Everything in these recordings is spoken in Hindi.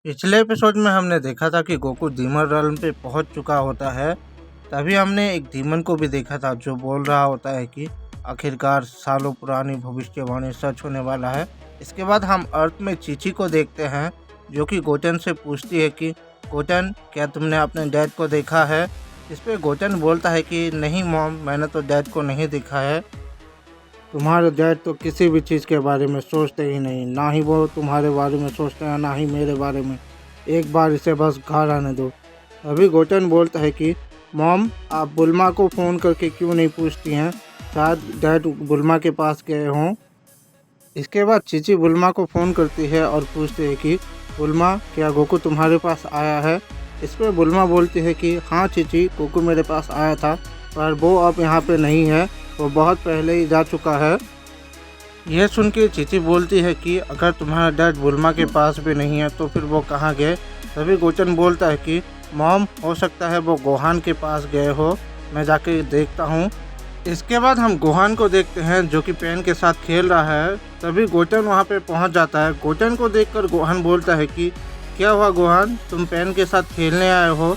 पिछले एपिसोड में हमने देखा था कि गोकू डीमन realm पे पहुंच चुका होता है। तभी हमने एक डीमन को भी देखा था जो बोल रहा होता है कि आखिरकार सालों पुरानी भविष्यवाणी सच होने वाला है। इसके बाद हम अर्थ में चीची को देखते हैं जो कि गोटेन से पूछती है कि गोटेन, क्या तुमने अपने डैड को देखा है। इस पे गोटेन बोलता है कि नहीं मॉम, मैंने तो डैड को नहीं देखा है। तुम्हारे डैड तो किसी भी चीज़ के बारे में सोचते ही नहीं, ना ही वो तुम्हारे बारे में सोचते हैं ना ही मेरे बारे में। एक बार इसे बस घर आने दो। अभी गोटेन बोलता है कि मॉम, आप बुल्मा को फ़ोन करके क्यों नहीं पूछती हैं, शायद डैड बुल्मा के पास गए हों। इसके बाद चीची बुल्मा को फ़ोन करती है और पूछती है कि बुल्मा, क्या गोकू तुम्हारे पास आया है। इस पर बुल्मा बोलती है कि हाँ चीची, गोकू मेरे पास आया था पर वो अब यहाँ पे नहीं है, वो बहुत पहले ही जा चुका है। यह सुन के चीची बोलती है कि अगर तुम्हारा डैड बुल्मा के पास भी नहीं है तो फिर वो कहाँ गए। तभी गोटेन बोलता है कि मॉम, हो सकता है वो गोहान के पास गए हो, मैं जाके देखता हूँ। इसके बाद हम गोहान को देखते हैं जो कि पेन के साथ खेल रहा है। तभी गोटेन वहाँ पे पहुँच जाता है। गोटेन को देखकर गोहान बोलता है कि क्या हुआ गोहान, तुम पेन के साथ खेलने आए हो।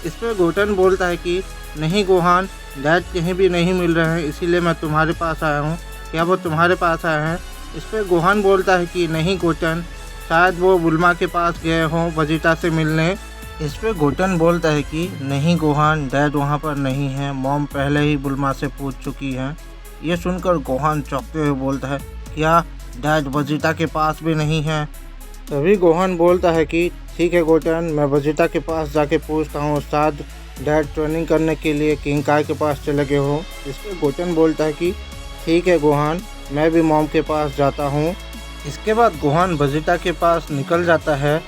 इस पर गोटेन बोलता है कि नहीं गोहान, डैड कहीं भी नहीं मिल रहे हैं, इसीलिए मैं तुम्हारे पास आया हूँ। क्या वो तुम्हारे पास आए हैं। इस पर गोहान बोलता है कि नहीं गोटेन, शायद वो बुल्मा के पास गए हों वजीटा से मिलने। इस पर गोटेन बोलता है कि नहीं गोहान, डैड वहाँ पर नहीं है, मॉम पहले ही बुल्मा से पूछ चुकी हैं। ये सुनकर गोहान चौंकते हुए बोलता है, क्या डैड वजीटा के पास भी नहीं है। तभी गोहान बोलता है कि ठीक है गोटेन, मैं वजीटा के पास जाके पूछता हूँ, शायद डैड ट्रेनिंग करने के लिए किंग काय के पास चले गए हो। इस पर गोटेन बोलता है कि ठीक है गोहान, मैं भी मॉम के पास जाता हूँ। इसके बाद गोहान वजीटा के पास निकल जाता है।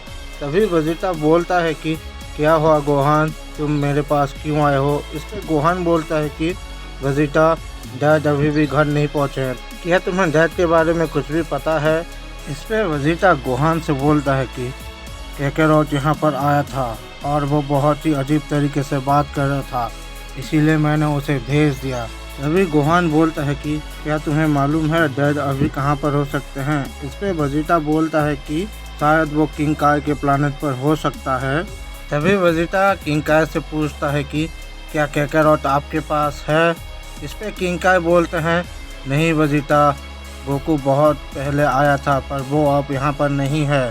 तभी वजीटा बोलता है कि क्या हुआ गोहान, तुम मेरे पास क्यों आए हो। इस पर गोहान बोलता है कि वजीटा, डैड अभी भी घर नहीं पहुँचे हैं, क्या तुम्हें डैड के बारे में कुछ भी पता है। इस पर वजीटा गोहान से बोलता है कि कैकेरोट यहाँ पर आया था और वो बहुत ही अजीब तरीके से बात कर रहा था, इसीलिए मैंने उसे भेज दिया। तभी गोहान बोलता है कि क्या तुम्हें मालूम है डैड अभी कहाँ पर हो सकते हैं। इस पे वजीटा बोलता है कि शायद वो किंग काय के प्लानट पर हो सकता है। तभी वजीटा किंग काय से पूछता है कि क्या कैकेरोट आपके पास है। इस पे किंग काय बोलते हैं नहीं वजीटा, गोकू बहुत पहले आया था पर वो अब यहाँ पर नहीं है।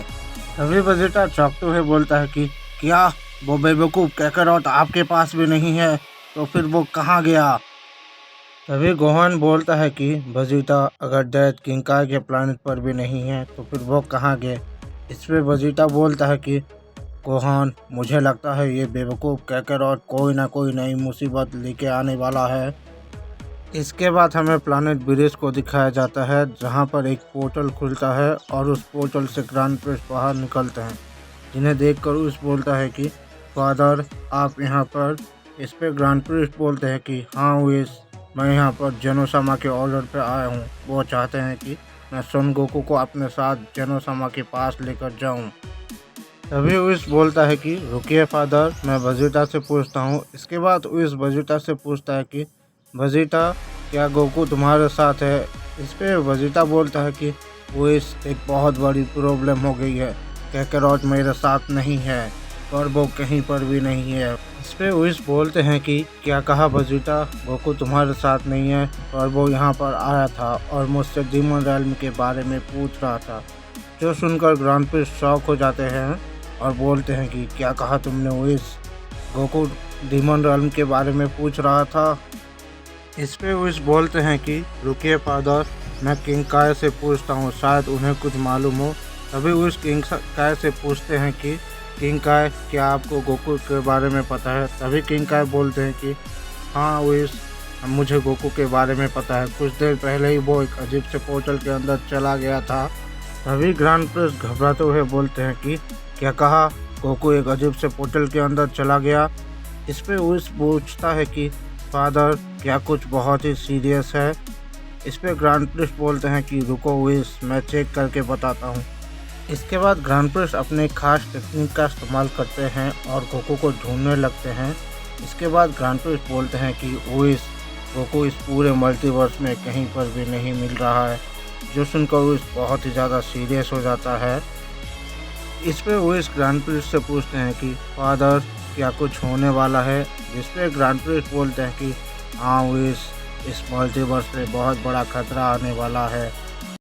तभी वजीटा चौंकते हुए बोलता है कि क्या वो बेवकूफ़ कैकेरोट आपके पास भी नहीं है, तो फिर वो कहाँ गया। तभी गोहान बोलता है कि वजीटा, अगर डैड किंग काय के प्लानट पर भी नहीं है तो फिर वो कहाँ गए। इस पे वजीटा बोलता है कि गोहान, मुझे लगता है ये बेवकूफ़ कैकेरोट कोई ना कोई नई मुसीबत लेके आने वाला है। इसके बाद हमें प्लानट ब्रिज को दिखाया जाता है जहाँ पर एक पोर्टल खुलता है और उस पोर्टल से ग्रैंड प्रिस्ट बाहर निकलते हैं, जिन्हें देखकर उस बोलता है कि फादर, आप यहाँ पर। इस पे ग्रैंड प्रिस्ट बोलते हैं कि हाँ विश, मैं यहाँ पर जेनोसामा के ऑर्डर पे आया हूँ। वो चाहते हैं कि मैं सन गोकू को अपने साथ जेनोसामा के पास लेकर जाऊँ। तभी विश बोलता है कि रुकिए फादर, मैं वजीटा से पूछता हूँ। इसके बाद विश वजीटा से पूछता है कि वजीटा, क्या गोकू तुम्हारे साथ है। इस पे वजीटा बोलता है कि विश, एक बहुत बड़ी प्रॉब्लम हो गई है, कैकेरोट मेरे साथ नहीं है और वो कहीं पर भी नहीं है। इस पे विश बोलते हैं कि क्या कहा वजीटा, गोकू तुम्हारे साथ नहीं है और वो यहाँ पर आया था और मुझसे डीमन realm के बारे में पूछ रहा था। जो सुनकर ग्रैंड प्रिस्ट शॉक हो जाते हैं और बोलते हैं कि क्या कहा तुमने विश, गोकू डीमन realm के बारे में पूछ रहा था। इस पे विश बोलते हैं कि रुकिए फादर, मैं किंग काय से पूछता हूँ, शायद उन्हें कुछ मालूम हो। तभी विश किंग काय से पूछते हैं कि किंग काय, क्या आपको गोकू के बारे में पता है। तभी किंग काय बोलते हैं कि हाँ विश, मुझे गोकू के बारे में पता है, कुछ देर पहले ही वो एक अजीब से पोर्टल के अंदर चला गया था। तभी ग्रैंड प्रिस्ट घबराते हुए बोलते हैं कि क्या कहा, गोकू एक अजीब से पोर्टल के अंदर चला गया। इस पे विश पूछता है कि फादर, क्या कुछ बहुत ही सीरियस है। इस पे ग्रैंड प्रिस्ट बोलते हैं कि रुको विश, मैं चेक करके बताता हूँ। इसके बाद ग्रैंड प्रिस्ट अपने खास टेक्निक का इस्तेमाल करते हैं और गोकू को ढूंढने लगते हैं। इसके बाद ग्रैंड प्रिस्ट बोलते हैं कि विश, गोकू इस पूरे मल्टीवर्स में कहीं पर भी नहीं मिल रहा है। जो सुनकर विश बहुत ही ज़्यादा सीरियस हो जाता है। इस पे ओवेस ग्रैंड प्रिस्ट से पूछते हैं कि फादर क्या कुछ होने वाला है, जिस पे ग्रैंड प्रिस्ट बोलते हैं कि हाँ ओवेस, इस मल्टीवर्स पे बहुत बड़ा खतरा आने वाला है